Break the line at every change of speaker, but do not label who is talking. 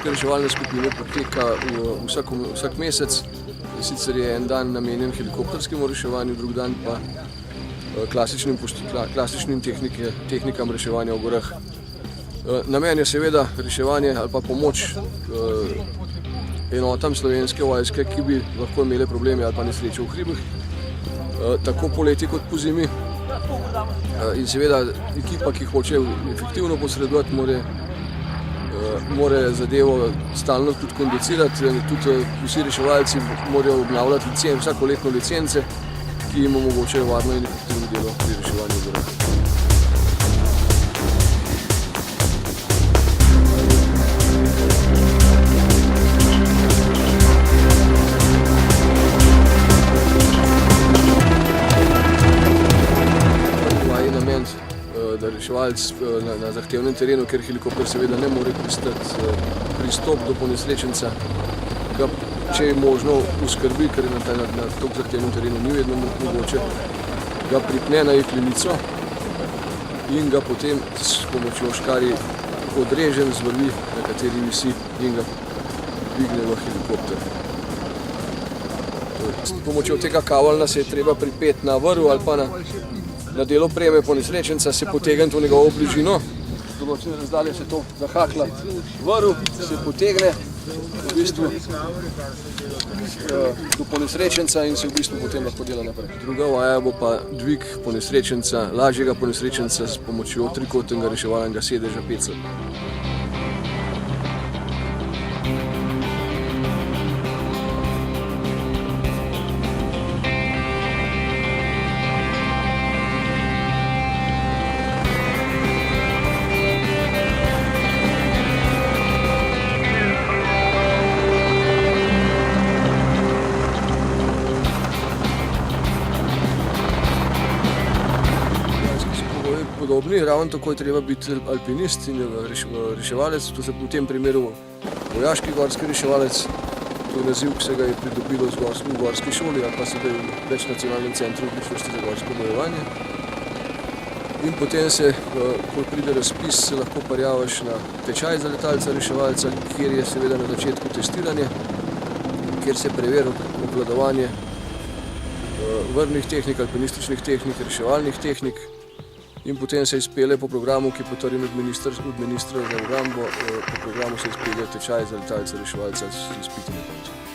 gorske reševalne skupine poteka vsak mesec. Sicer je en dan namenjen helikopterskemu reševanju, drug dan pa klasičnim tehnikam reševanja v gorah. Namen je seveda reševanje ali pa pomoč enotam Slovenske vojske, ki bi lahko imele probleme ali pa nesreče v hribih, tako poleti kot pozimi. In seveda ekipa, ki hoče efektivno posredovati, mora zadevo stalno tudi kondicirati. Tudi vsi reševalci morajo obnavljati vsakoletno licence, ki jim omogočajo varno in efektivno delo pri reševanju v gorah. Da reševalec na zahtevnem terenu, ker helikopter seveda ne more pristop do ponesrečenca, ga, če je možno, uskrbi, ker na tako zahtevnem terenu ni vedno mogoče, ga pripne na jeklenico in ga potem s pomočjo škarij odreže z vrvi, na kateri visi, in ga dvigne v helikopter. S pomočjo tega kavalna se je treba pripeti na vrv ali pa na del opreme ponesrečenca, se potegne v njegovo bližino, z določene razdalje se to zahakla vrv, se potegne v bistvu do ponesrečenca in se v bistvu potem lahko dela naprej. Druga vaja bo pa dvig ponesrečenca, lažjega ponesrečenca s pomočjo trikotnega reševalnega sedeža PC. Podobni, ravno tako je treba biti alpinist in reševalec, to se v tem primeru vojaški gorski reševalec. To je naziv, ki se ga je pridobilo v gorski šoli ali pa sedaj v večnacionalnem centru odličnosti za gorsko bojevanje. In potem se, ko pride razpis, se lahko prijavaš na tečaj za letalca reševalca, kjer je seveda na začetku testiranje, kjer se preveri obvladovanje vrvnih tehnik, alpinističnih tehnik, reševalnih tehnik. In potem se izpelje po programu, ki je potrjen od ministra za obrambo, po programu se izpelje tečaj za letalca reševalca z izpitom na koncu.